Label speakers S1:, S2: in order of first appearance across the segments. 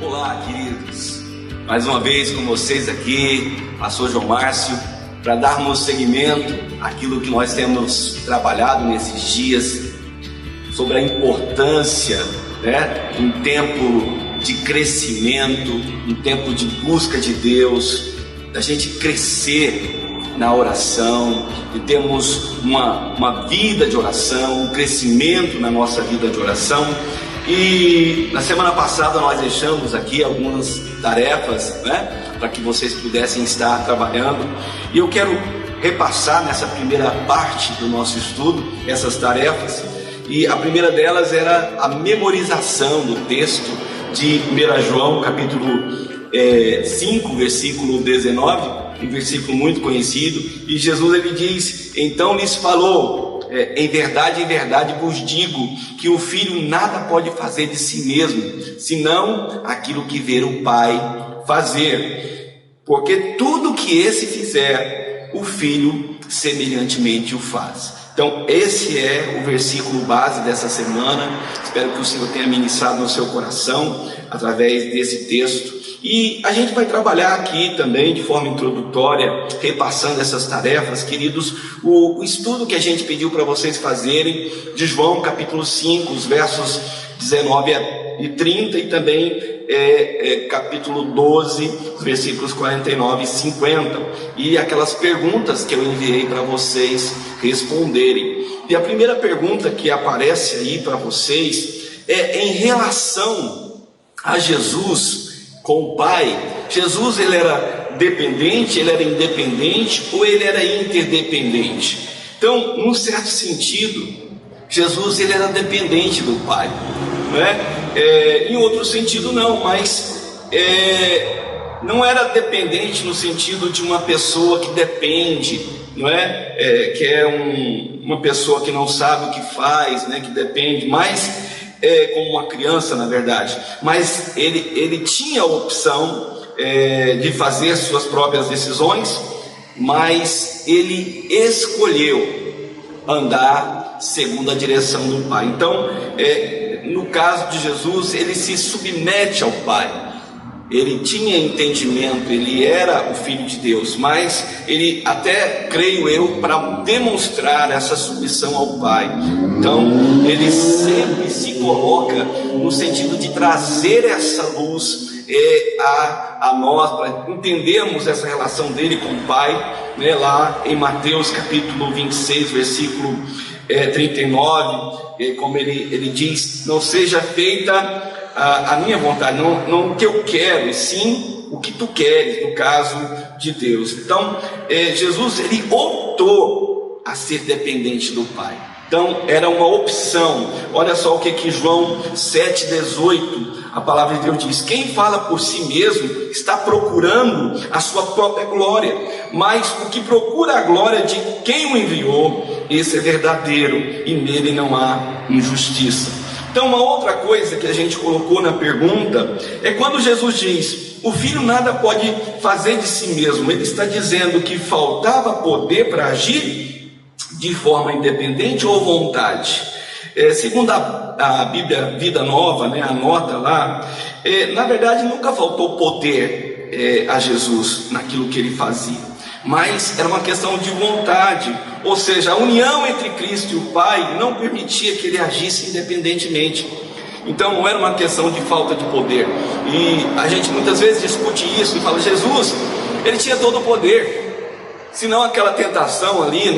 S1: Olá, queridos, mais uma vez com vocês aqui, pastor João Márcio, para darmos seguimento àquilo que nós temos trabalhado nesses dias, sobre a importância, um tempo de crescimento, um tempo de busca de Deus, da gente crescer na oração, e termos uma vida de oração, um crescimento na nossa vida de oração. E na semana passada nós deixamos aqui algumas tarefas, para que vocês pudessem estar trabalhando, e eu quero repassar nessa primeira parte do nosso estudo essas tarefas. E a primeira delas era a memorização do texto de 1 João capítulo 5, versículo 19, um versículo muito conhecido. E Jesus ele diz: então lhes falou, em verdade vos digo, que o filho nada pode fazer de si mesmo, senão aquilo que ver o Pai fazer, porque tudo que esse fizer, o filho semelhantemente o faz. Então esse é o versículo base dessa semana. Espero que o Senhor tenha ministrado no seu coração através desse texto. E a gente vai trabalhar aqui também de forma introdutória, repassando essas tarefas, queridos, o estudo que a gente pediu para vocês fazerem de João capítulo 5, os versos 19 e 30, e também capítulo 12, os versículos 49 e 50, e aquelas perguntas que eu enviei para vocês responderem. E a primeira pergunta que aparece aí para vocês é em relação a Jesus com o Pai. Jesus ele era dependente, ele era independente, ou ele era interdependente? Então, num certo sentido, Jesus ele era dependente do Pai, em outro sentido não, mas não era dependente no sentido de uma pessoa que depende, que é uma pessoa que não sabe o que faz, que depende, mas como uma criança, na verdade. Mas ele tinha a opção de fazer suas próprias decisões, mas ele escolheu andar segundo a direção do Pai. Então, no caso de Jesus, ele se submete ao Pai. Ele tinha entendimento, ele era o Filho de Deus, mas ele até, creio eu, para demonstrar essa submissão ao Pai, então ele sempre se coloca no sentido de trazer essa luz a nós, para entendermos essa relação dele com o Pai, lá em Mateus capítulo 26, versículo 39, como ele diz: não seja feita a minha vontade, não o que eu quero, e sim o que tu queres, no caso de Deus. Então Jesus ele optou a ser dependente do Pai. Então era uma opção. Olha só o que João 7,18, a palavra de Deus diz: quem fala por si mesmo está procurando a sua própria glória, mas o que procura a glória de quem o enviou, esse é verdadeiro, e nele não há injustiça. Então, uma outra coisa que a gente colocou na pergunta é quando Jesus diz: o filho nada pode fazer de si mesmo. Ele está dizendo que faltava poder para agir de forma independente ou vontade? Segundo a Bíblia Vida Nova, anota lá, na verdade nunca faltou poder a Jesus naquilo que ele fazia, mas era uma questão de vontade. Ou seja, a união entre Cristo e o Pai não permitia que ele agisse independentemente. Então não era uma questão de falta de poder. E a gente muitas vezes discute isso e fala: Jesus, ele tinha todo o poder, senão aquela tentação ali,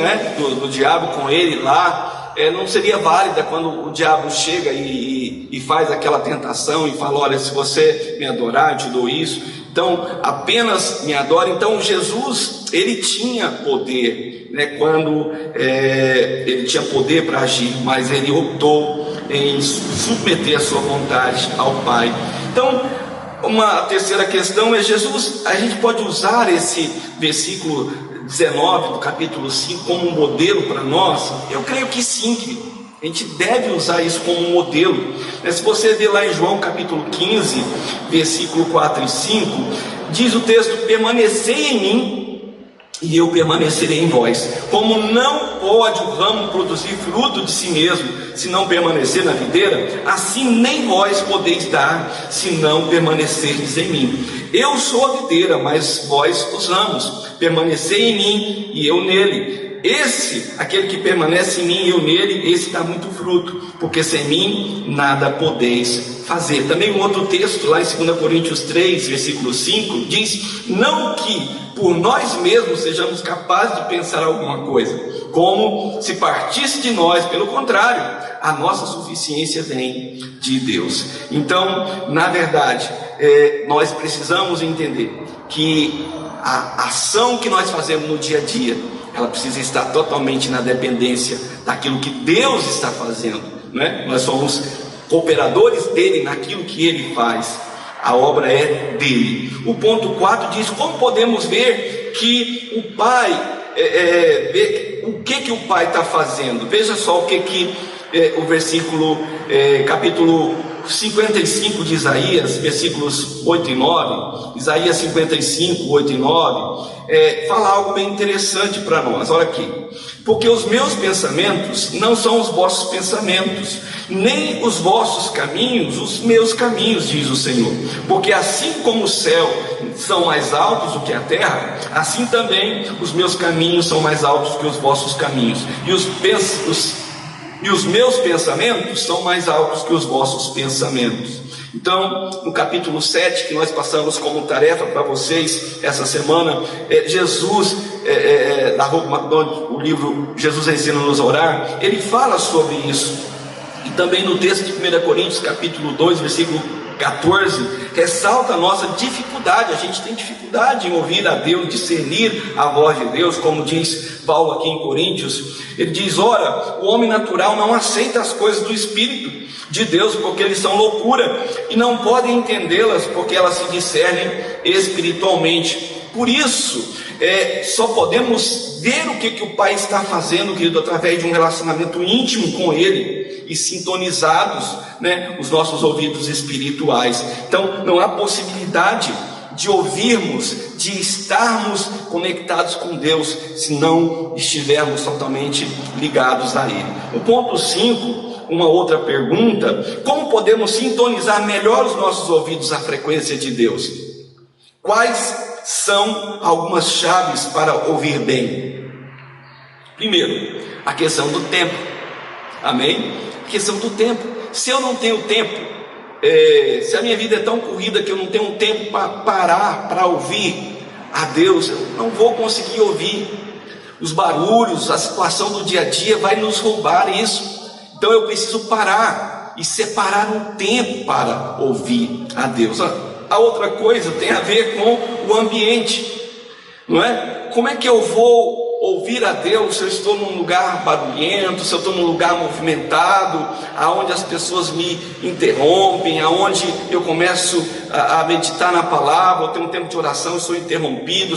S1: do diabo com ele lá, não seria válida quando o diabo chega e faz aquela tentação e fala: olha, se você me adorar, eu te dou isso, então apenas me adora. Então Jesus, ele tinha poder, quando ele tinha poder para agir, mas ele optou em submeter a sua vontade ao Pai. Então, uma terceira questão é: Jesus, a gente pode usar esse versículo 19 do capítulo 5 como um modelo para nós? Eu creio que sim, querido. A gente deve usar isso como um modelo. Se você ver lá em João capítulo 15, versículo 4 e 5, diz o texto: permanecei em mim e eu permanecerei em vós. Como não pode o ramo produzir fruto de si mesmo, se não permanecer na videira, assim nem vós podeis dar, se não permanecerdes em mim. Eu sou a videira, mas vós os ramos. Permanecei em mim e eu nele. Aquele que permanece em mim e eu nele, esse dá muito fruto, porque sem mim nada podeis fazer. Também um outro texto lá em 2 Coríntios 3, versículo 5, diz: não que por nós mesmos sejamos capazes de pensar alguma coisa, como se partisse de nós, pelo contrário, a nossa suficiência vem de Deus. Então, na verdade, nós precisamos entender que a ação que nós fazemos no dia a dia, ela precisa estar totalmente na dependência daquilo que Deus está fazendo, né? Nós somos cooperadores dele naquilo que ele faz, a obra é dele. O ponto 4 diz: como podemos ver que o Pai, o que o Pai está fazendo? Veja só o que o versículo, capítulo 55 de Isaías, versículos 8 e 9, Isaías 55, 8 e 9, fala algo bem interessante para nós. Olha aqui: porque os meus pensamentos não são os vossos pensamentos, nem os vossos caminhos os meus caminhos, diz o Senhor. Porque assim como o céu são mais altos do que a terra, assim também os meus caminhos são mais altos que os vossos caminhos, e os meus pensamentos são mais altos que os vossos pensamentos. Então, no capítulo 7, que nós passamos como tarefa para vocês essa semana, Jesus, da o livro Jesus Ensina-nos a Orar, ele fala sobre isso. E também no texto de 1 Coríntios, capítulo 2, versículo 14, ressalta a nossa dificuldade. A gente tem dificuldade em ouvir a Deus, discernir a voz de Deus, como diz Paulo aqui em Coríntios. Ele diz: ora, o homem natural não aceita as coisas do Espírito de Deus, porque eles são loucura, e não podem entendê-las, porque elas se discernem espiritualmente. Por isso, só podemos ver o que o Pai está fazendo, querido, através de um relacionamento íntimo com Ele, e sintonizados, né, os nossos ouvidos espirituais. Então, não há possibilidade de ouvirmos, de estarmos conectados com Deus, se não estivermos totalmente ligados a Ele. O ponto 5, uma outra pergunta: como podemos sintonizar melhor os nossos ouvidos à frequência de Deus? Quais são algumas chaves para ouvir bem? Primeiro, a questão do tempo. Amém? A questão do tempo. Se eu não tenho tempo, se a minha vida é tão corrida que eu não tenho tempo para parar, para ouvir a Deus, eu não vou conseguir ouvir. Os barulhos, a situação do dia a dia vai nos roubar isso. Então eu preciso parar e separar um tempo para ouvir a Deus. A outra coisa tem a ver com o ambiente, não é? Como é que eu vou ouvir a Deus se eu estou num lugar barulhento, se eu estou num lugar movimentado, aonde as pessoas me interrompem, aonde eu começo a meditar na palavra, eu tenho um tempo de oração, eu sou interrompido,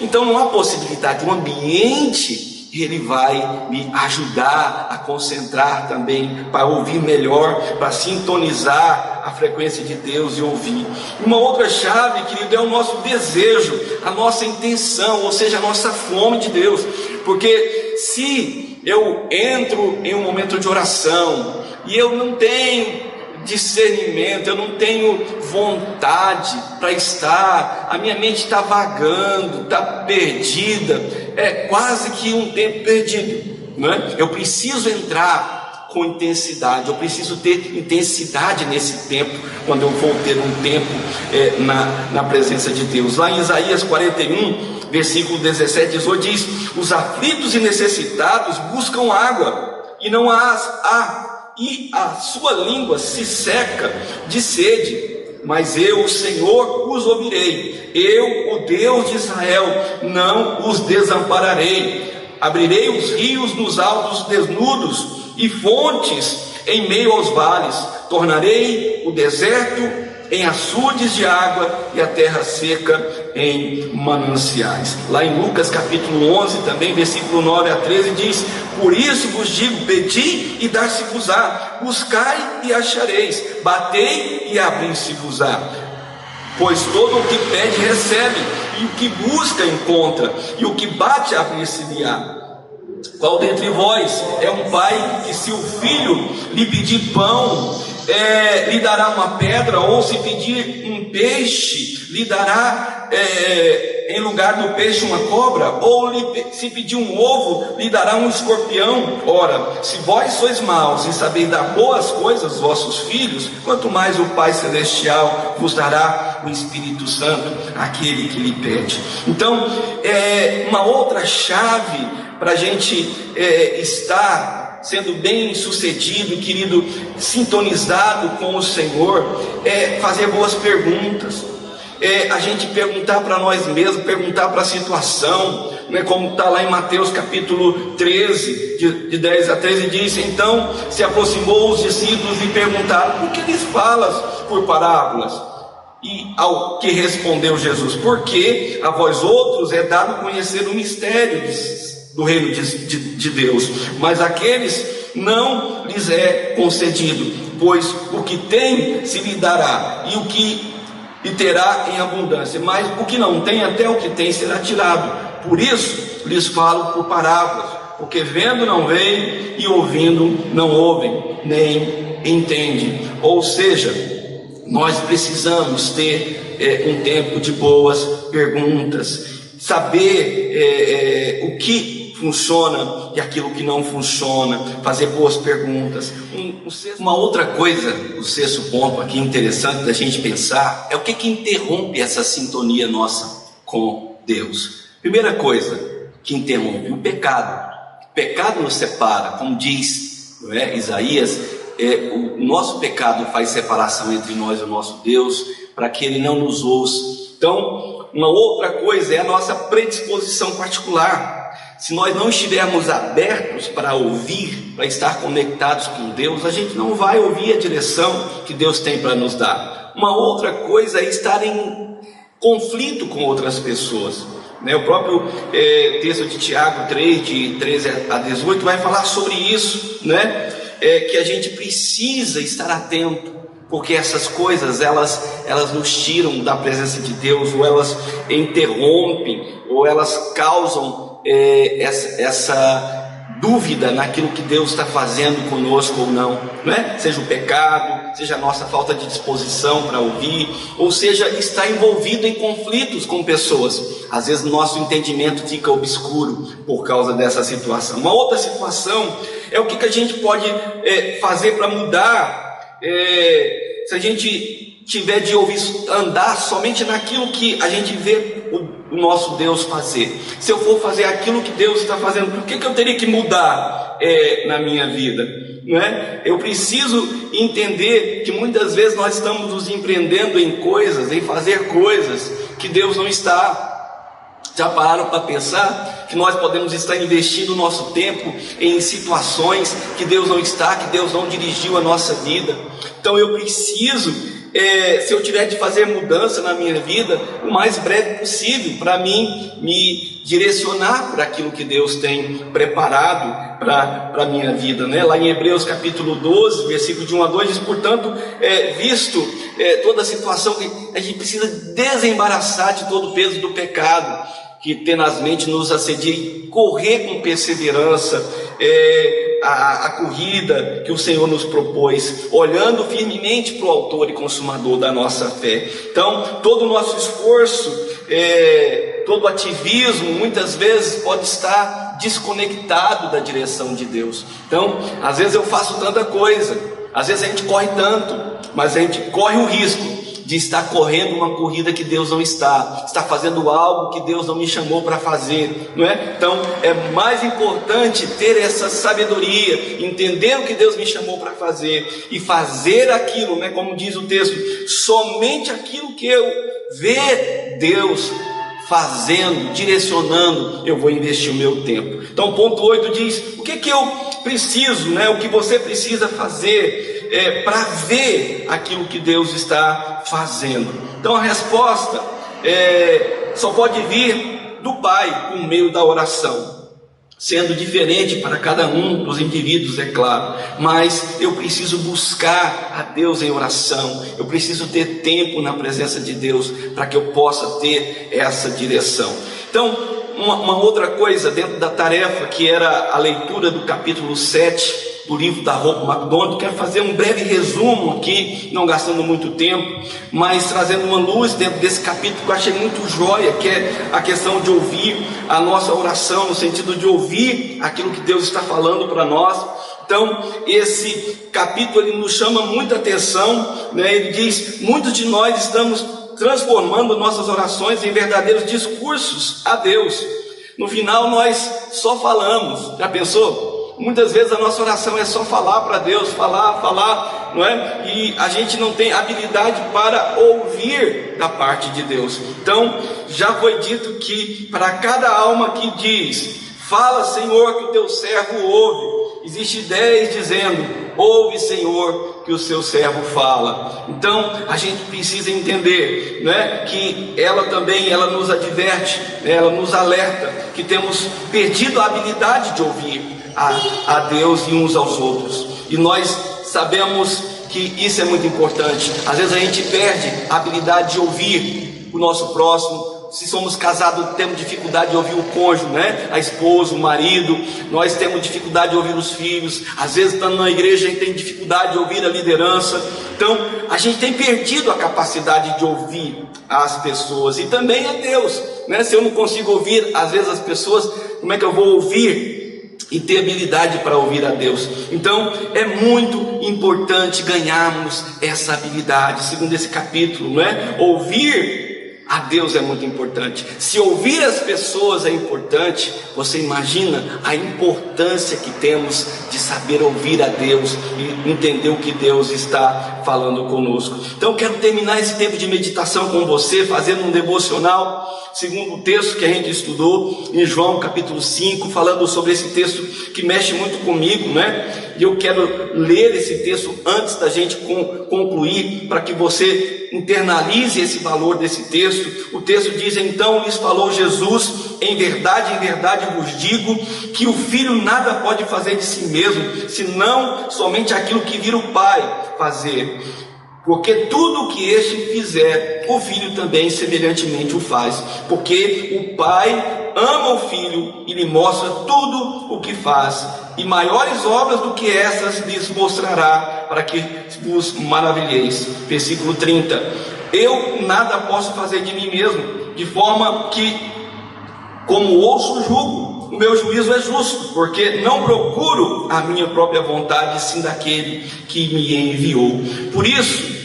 S1: então não há possibilidade. O ambiente, ele vai me ajudar a concentrar também, para ouvir melhor, para sintonizar a frequência de Deus e ouvir. Uma outra chave, querido, é o nosso desejo, a nossa intenção, ou seja, a nossa fome de Deus. Porque se eu entro em um momento de oração e eu não tenho discernimento, eu não tenho vontade para estar, a minha mente está vagando, está perdida, é quase que um tempo perdido, não é? Eu preciso entrar com intensidade, eu preciso ter intensidade nesse tempo, quando eu vou ter um tempo na presença de Deus. Lá em Isaías 41, versículo 17, 18 diz: os aflitos e necessitados buscam água, e não há, e a sua língua se seca de sede, mas eu, o Senhor, os ouvirei. Eu, o Deus de Israel, não os desampararei. Abrirei os rios nos altos desnudos e fontes em meio aos vales. Tornarei o deserto em açudes de água e a terra seca em mananciais. Lá em Lucas capítulo 11 também, versículo 9 a 13 diz: por isso vos digo, pedi e dar-se-vos-á, buscai e achareis, batei e abrir-se-vos-á. Pois todo o que pede recebe, e o que busca encontra, e o que bate abre-se-lhe-á. Qual dentre vós é um pai que, se o filho lhe pedir pão, lhe dará uma pedra, ou se pedir um peixe, lhe dará em lugar do peixe uma cobra, ou se pedir um ovo, lhe dará um escorpião? Ora, se vós sois maus e sabeis dar boas coisas aos vossos filhos, quanto mais o Pai Celestial vos dará o Espírito Santo, aquele que lhe pede. Então, uma outra chave para a gente estar sendo bem sucedido, querido, sintonizado com o Senhor, fazer boas perguntas, a gente perguntar para nós mesmos, perguntar para a situação, né, como está lá em Mateus capítulo 13, de 10 a 13, diz: então se aproximou os discípulos e perguntaram: por que lhes falas por parábolas? E ao que respondeu Jesus: porque a vós outros é dado conhecer o mistério do reino de Deus, mas aqueles não lhes é concedido, pois o que tem se lhe dará, e o que lhe terá em abundância, mas o que não tem, até o que tem será tirado. Por isso lhes falo por parábolas, porque vendo não veem, e ouvindo não ouvem, nem entendem. Ou seja, nós precisamos ter um tempo de boas perguntas, saber o que funciona e aquilo que não funciona, fazer boas perguntas. Uma outra coisa, o sexto ponto aqui interessante da gente pensar, é o que interrompe essa sintonia nossa com Deus. Primeira coisa que interrompe: o pecado. O pecado nos separa, como diz, não é, Isaías, o nosso pecado faz separação entre nós e o nosso Deus, para que Ele não nos ouça. Então, uma outra coisa é a nossa predisposição particular. Se nós não estivermos abertos para ouvir, para estar conectados com Deus, a gente não vai ouvir a direção que Deus tem para nos dar. Uma outra coisa é estar em conflito com outras pessoas. O próprio texto de Tiago 3, de 13 a 18, vai falar sobre isso, que a gente precisa estar atento, porque essas coisas elas nos tiram da presença de Deus, ou elas interrompem, ou elas causam essa dúvida naquilo que Deus está fazendo conosco ou não, Seja o pecado, seja a nossa falta de disposição para ouvir, ou seja, estar envolvido em conflitos com pessoas. Às vezes nosso entendimento fica obscuro por causa dessa situação. Uma outra situação é o que a gente pode fazer para mudar, se a gente tiver de ouvir, andar somente naquilo que a gente vê o nosso Deus fazer. Se eu for fazer aquilo que Deus está fazendo, o que eu teria que mudar na minha vida? Eu preciso entender que muitas vezes nós estamos nos empreendendo em coisas, em fazer coisas que Deus não está. Já pararam para pensar que nós podemos estar investindo o nosso tempo em situações que Deus não está, que Deus não dirigiu a nossa vida? Então eu preciso, se eu tiver de fazer mudança na minha vida, o mais breve possível, para mim me direcionar para aquilo que Deus tem preparado para a minha vida, Lá em Hebreus capítulo 12, versículo de 1 a 2, diz: portanto, visto toda a situação, que a gente precisa desembaraçar de todo o peso do pecado que tenazmente nos assedia, e correr com perseverança a corrida que o Senhor nos propôs, olhando firmemente para o autor e consumador da nossa fé. Então, todo o nosso esforço, todo o ativismo, muitas vezes pode estar desconectado da direção de Deus. Então, às vezes eu faço tanta coisa, às vezes a gente corre tanto, mas a gente corre o risco de estar correndo uma corrida que Deus não está fazendo algo que Deus não me chamou para fazer, Então é mais importante ter essa sabedoria, entender o que Deus me chamou para fazer, e fazer aquilo, como diz o texto, somente aquilo que eu ver Deus fazendo, direcionando, eu vou investir o meu tempo. Então, ponto 8 diz: o que eu preciso, o que você precisa fazer para ver aquilo que Deus está fazendo? Então a resposta só pode vir do Pai por meio da oração. sendo diferente para cada um dos indivíduos, é claro, mas eu preciso buscar a Deus em oração, eu preciso ter tempo na presença de Deus, para que eu possa ter essa direção. Então, uma outra coisa dentro da tarefa, que era a leitura do capítulo 7, do livro da Hope McDonald, quero fazer um breve resumo aqui, não gastando muito tempo, mas trazendo uma luz dentro desse capítulo que eu achei muito joia, que é a questão de ouvir a nossa oração, no sentido de ouvir aquilo que Deus está falando para nós. Então, esse capítulo ele nos chama muita atenção, né? Ele diz: muitos de nós estamos transformando nossas orações em verdadeiros discursos a Deus. No final nós só falamos. Já pensou? Muitas vezes a nossa oração é só falar para Deus, falar, não é? E a gente não tem habilidade para ouvir da parte de Deus. Então, já foi dito que para cada alma que diz: fala, Senhor, que o teu servo ouve, existe 10 dizendo: ouve, Senhor, que o seu servo fala. Então a gente precisa entender, né, que ela também nos adverte, né, ela nos alerta que temos perdido a habilidade de ouvir a Deus e uns aos outros, e nós sabemos que isso é muito importante. Às vezes a gente perde a habilidade de ouvir o nosso próximo. Se somos casados, temos dificuldade de ouvir o cônjuge, né? A esposa, o marido. Nós temos dificuldade de ouvir os filhos. Às vezes, estando na igreja, a gente tem dificuldade de ouvir a liderança. Então, a gente tem perdido a capacidade de ouvir as pessoas e também a Deus, né? Se eu não consigo ouvir, às vezes, as pessoas, como é que eu vou ouvir e ter habilidade para ouvir a Deus? Então é muito importante ganharmos essa habilidade. Segundo esse capítulo, não é? Ouvir a Deus é muito importante. Se ouvir as pessoas é importante, você imagina a importância que temos de saber ouvir a Deus e entender o que Deus está falando conosco. Então quero terminar esse tempo de meditação com você, fazendo um devocional segundo o texto que a gente estudou em João capítulo 5, falando sobre esse texto que mexe muito comigo, né? E eu quero ler esse texto antes da gente concluir, para que você internalize esse valor desse texto. O texto diz: então lhes falou Jesus: em verdade vos digo, que o Filho nada pode fazer de si mesmo, senão somente aquilo que vira o Pai fazer. Porque tudo o que este fizer, o Filho também semelhantemente o faz. Porque o Pai ama o Filho e lhe mostra tudo o que faz, e maiores obras do que essas lhes mostrará, para que vos maravilheis. Versículo 30. Eu nada posso fazer de mim mesmo, de forma que, como ouço, julgo. O meu juízo é justo, porque não procuro a minha própria vontade, sim daquele que me enviou. Por isso,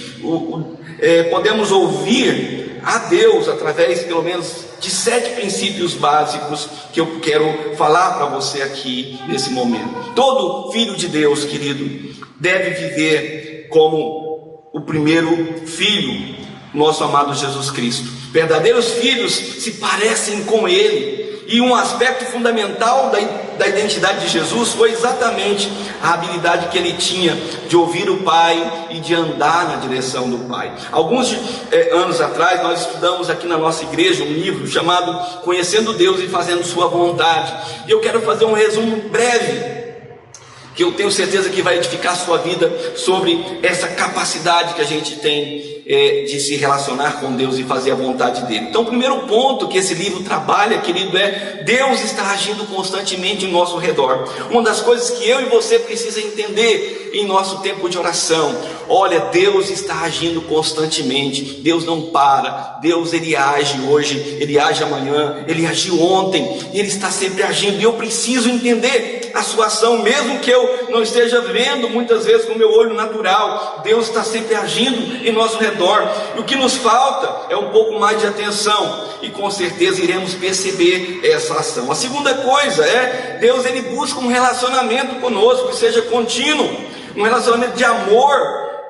S1: podemos ouvir a Deus através, pelo menos, de 7 princípios básicos que eu quero falar para você aqui nesse momento. Todo filho de Deus, querido, deve viver como o primeiro filho, nosso amado Jesus Cristo. Verdadeiros filhos se parecem com Ele. E um aspecto fundamental da identidade de Jesus foi exatamente a habilidade que ele tinha de ouvir o Pai e de andar na direção do Pai. Alguns anos atrás nós estudamos aqui na nossa igreja um livro chamado Conhecendo Deus e Fazendo Sua Vontade. E eu quero fazer um resumo breve, que eu tenho certeza que vai edificar a sua vida, sobre essa capacidade que a gente tem de se relacionar com Deus e fazer a vontade dele. Então o primeiro ponto que esse livro trabalha, querido, é: Deus está agindo constantemente em nosso redor. Uma das coisas que eu e você precisa entender em nosso tempo de oração: olha, Deus está agindo constantemente. Deus não para. Deus, ele age hoje, ele age amanhã, ele agiu ontem, e ele está sempre agindo. E eu preciso entender a sua ação, mesmo que eu não esteja vendo muitas vezes com o meu olho natural. Deus está sempre agindo em nosso redor. E o que nos falta é um pouco mais de atenção, e com certeza iremos perceber essa ação. A segunda coisa é: Deus, ele busca um relacionamento conosco que seja contínuo, um relacionamento de amor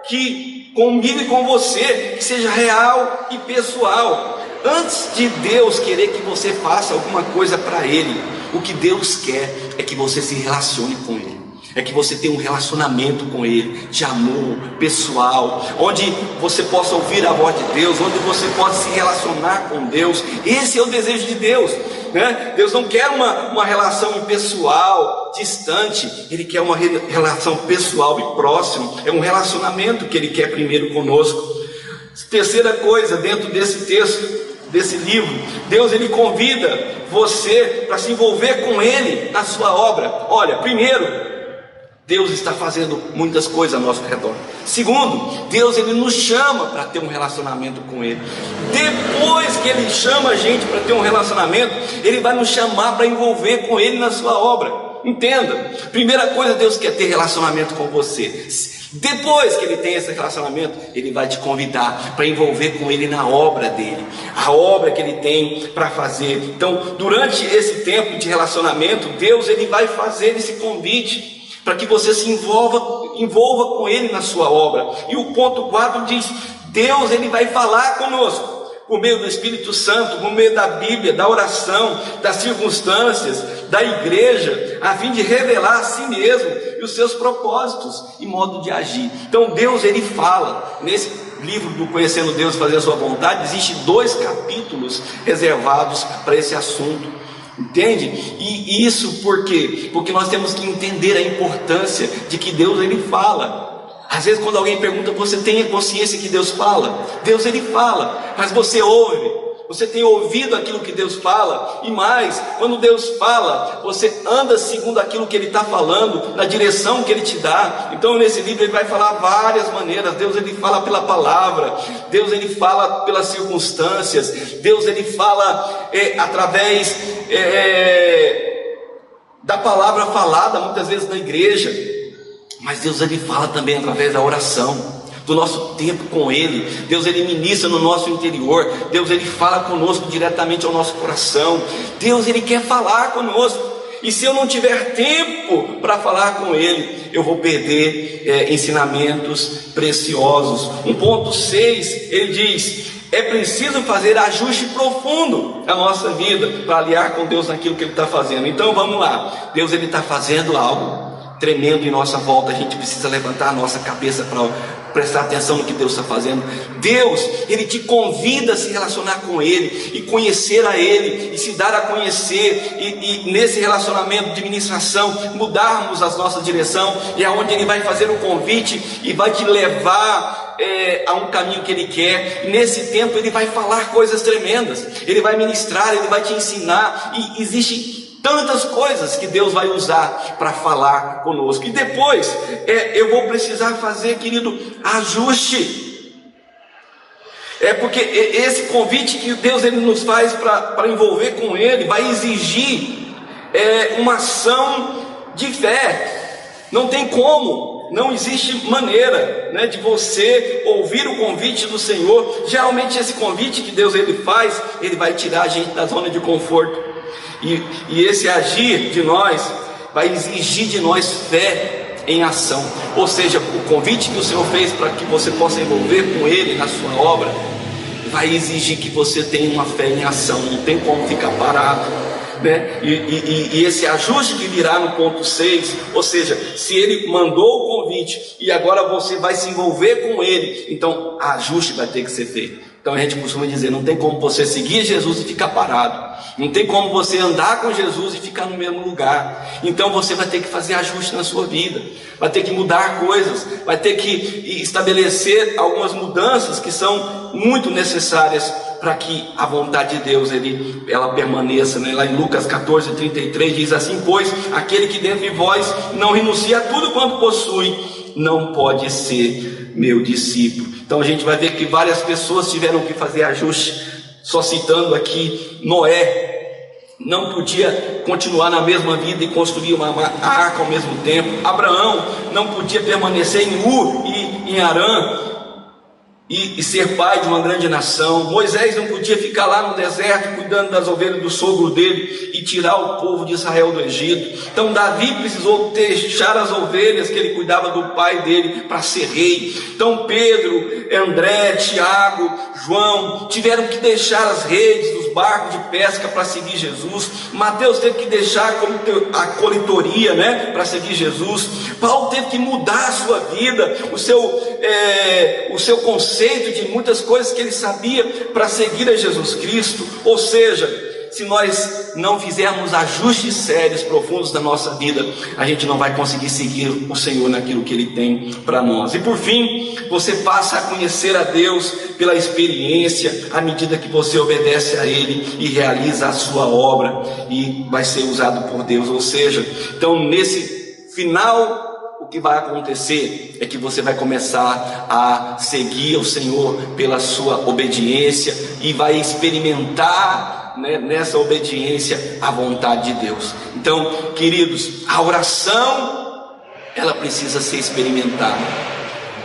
S1: que comigo e com você, que seja real e pessoal. Antes de Deus querer que você faça alguma coisa para Ele, o que Deus quer é que você se relacione com Ele. é que você tenha um relacionamento com Ele, de amor, pessoal, onde você possa ouvir a voz de Deus, onde você possa se relacionar com Deus. Esse é o desejo de Deus, né? Deus não quer uma relação impessoal, distante. Ele quer uma relação pessoal e próxima. É um relacionamento que Ele quer primeiro conosco. Terceira coisa, dentro desse texto, desse livro, Deus Ele convida você para se envolver com Ele na sua obra. Olha, primeiro, Deus está fazendo muitas coisas ao nosso redor. Segundo, Deus Ele nos chama para ter um relacionamento com Ele. Depois que Ele chama a gente para ter um relacionamento, Ele vai nos chamar para envolver com Ele na sua obra. Entenda, primeira coisa, Deus quer ter relacionamento com você. Depois que Ele tem esse relacionamento, Ele vai te convidar para envolver com Ele na obra dEle, a obra que Ele tem para fazer. Então, durante esse tempo de relacionamento, Deus Ele vai fazer esse convite para que você se envolva com Ele na sua obra. E o ponto 4 diz: Deus Ele vai falar conosco por meio do Espírito Santo, por meio da Bíblia, da oração, das circunstâncias, da igreja, a fim de revelar a si mesmo e os seus propósitos e modo de agir. Então Deus Ele fala. Nesse livro do Conhecendo Deus e Fazer a Sua Vontade, existem 2 capítulos reservados para esse assunto. Entende? E isso por quê? Porque nós temos que entender a importância de que Deus Ele fala. Às vezes quando alguém pergunta, você tem consciência que Deus fala? Deus Ele fala, mas você ouve? Você tem ouvido aquilo que Deus fala? E mais, quando Deus fala, você anda segundo aquilo que Ele está falando, na direção que Ele te dá. Então nesse livro Ele vai falar várias maneiras. Deus Ele fala pela palavra, Deus Ele fala pelas circunstâncias, Deus Ele fala através da palavra falada, muitas vezes na igreja. Mas Deus Ele fala também através da oração, do nosso tempo com Ele. Deus Ele ministra no nosso interior. Deus Ele fala conosco diretamente ao nosso coração. Deus Ele quer falar conosco. E se eu não tiver tempo para falar com Ele, eu vou perder ensinamentos preciosos. 1.6, ele diz: é preciso fazer ajuste profundo na nossa vida para aliar com Deus naquilo que Ele está fazendo. Então vamos lá. Deus Ele está fazendo algo tremendo em nossa volta. A gente precisa levantar a nossa cabeça para prestar atenção no que Deus está fazendo. Deus, Ele te convida a se relacionar com Ele e conhecer a Ele e se dar a conhecer, e nesse relacionamento de ministração mudarmos a nossa direção, e aonde Ele vai fazer o convite e vai te levar a um caminho que Ele quer. E nesse tempo Ele vai falar coisas tremendas, Ele vai ministrar, Ele vai te ensinar, e existe tantas coisas que Deus vai usar para falar conosco. E depois eu vou precisar fazer, querido, ajuste. Porque esse convite que Deus Ele nos faz para envolver com Ele vai exigir uma ação de fé. Não tem como, não existe maneira, né, de você ouvir o convite do Senhor. Geralmente esse convite que Deus Ele faz, Ele vai tirar a gente da zona de conforto. E esse agir de nós vai exigir de nós fé em ação. Ou seja, o convite que o Senhor fez para que você possa envolver com Ele na sua obra, vai exigir que você tenha uma fé em ação. Não tem como ficar parado, né? E esse ajuste que virá no ponto 6, ou seja, se Ele mandou o convite e agora você vai se envolver com Ele, então ajuste vai ter que ser feito. Então a gente costuma dizer, não tem como você seguir Jesus e ficar parado. Não tem como você andar com Jesus e ficar no mesmo lugar. Então você vai ter que fazer ajuste na sua vida, vai ter que mudar coisas, vai ter que estabelecer algumas mudanças que são muito necessárias para que a vontade de Deus ela permaneça, né? Lá em Lucas 14:33 diz assim: pois aquele que dentre vós não renuncia a tudo quanto possui, não pode ser meu discípulo. Então a gente vai ver que várias pessoas tiveram que fazer ajuste. Só citando aqui, Noé não podia continuar na mesma vida e construir uma arca ao mesmo tempo. Abraão não podia permanecer em Ur e em Harã e ser pai de uma grande nação. Moisés não podia ficar lá no deserto cuidando das ovelhas do sogro dele e tirar o povo de Israel do Egito. Então Davi precisou deixar as ovelhas que ele cuidava do pai dele para ser rei. Então Pedro, André, Tiago, João tiveram que deixar as redes dos barcos de pesca para seguir Jesus. Mateus teve que deixar a coletoria, para seguir Jesus. Paulo teve que mudar a sua vida, o seu conceito de muitas coisas que ele sabia para seguir a Jesus Cristo. Ou seja, se nós não fizermos ajustes sérios, profundos na nossa vida, a gente não vai conseguir seguir o Senhor naquilo que Ele tem para nós. E por fim, você passa a conhecer a Deus pela experiência, à medida que você obedece a Ele e realiza a sua obra, e vai ser usado por Deus. Ou seja, então nesse final, o que vai acontecer é que você vai começar a seguir o Senhor pela sua obediência e vai experimentar nessa obediência a vontade de Deus. Então, queridos, a oração, ela precisa ser experimentada.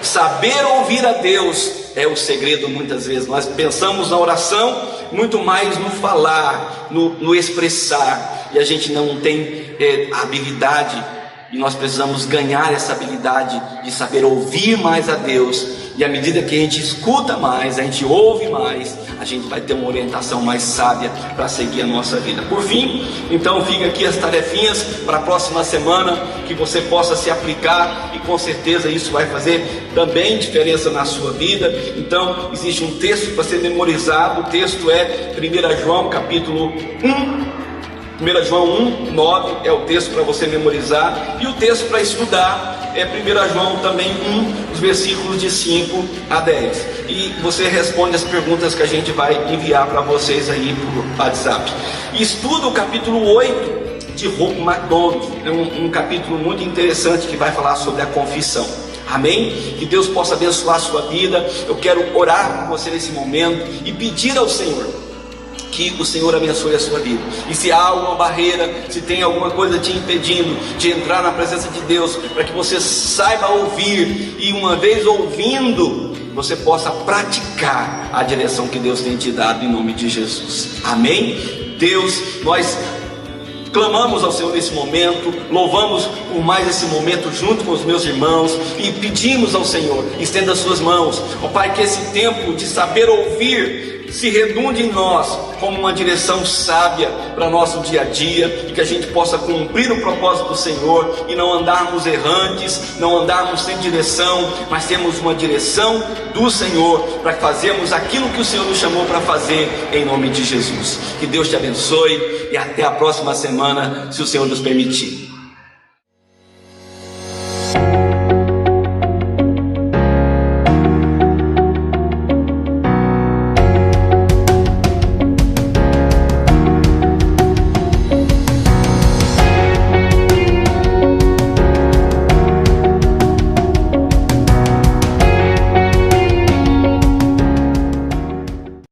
S1: Saber ouvir a Deus é o segredo. Muitas vezes nós pensamos na oração muito mais no falar, no expressar, e a gente não tem habilidade. E nós precisamos ganhar essa habilidade de saber ouvir mais a Deus. E à medida que a gente escuta mais, a gente ouve mais, a gente vai ter uma orientação mais sábia para seguir a nossa vida. Por fim, então fica aqui as tarefinhas para a próxima semana, que você possa se aplicar, e com certeza isso vai fazer também diferença na sua vida. Então existe um texto para ser memorizado. O texto é 1 João capítulo 1. 1 João 1, 9 é o texto para você memorizar, e o texto para estudar é 1 João também 1, os versículos de 5 a 10, e você responde as perguntas que a gente vai enviar para vocês aí por WhatsApp. E estuda o capítulo 8 de Hope McDonald, é um capítulo muito interessante que vai falar sobre a confissão. Amém? Que Deus possa abençoar a sua vida. Eu quero orar por você nesse momento e pedir ao Senhor que o Senhor abençoe a sua vida. E se há alguma barreira, se tem alguma coisa te impedindo de entrar na presença de Deus, para que você saiba ouvir, e uma vez ouvindo, você possa praticar a direção que Deus tem te dado, em nome de Jesus. Amém? Deus, nós clamamos ao Senhor nesse momento, louvamos por mais esse momento junto com os meus irmãos, e pedimos ao Senhor, estenda as suas mãos, ó Pai, que esse tempo de saber ouvir se redunde em nós como uma direção sábia para nosso dia a dia, e que a gente possa cumprir o propósito do Senhor e não andarmos errantes, não andarmos sem direção, mas temos uma direção do Senhor para fazermos aquilo que o Senhor nos chamou para fazer, em nome de Jesus. Que Deus te abençoe e até a próxima semana, se o Senhor nos permitir.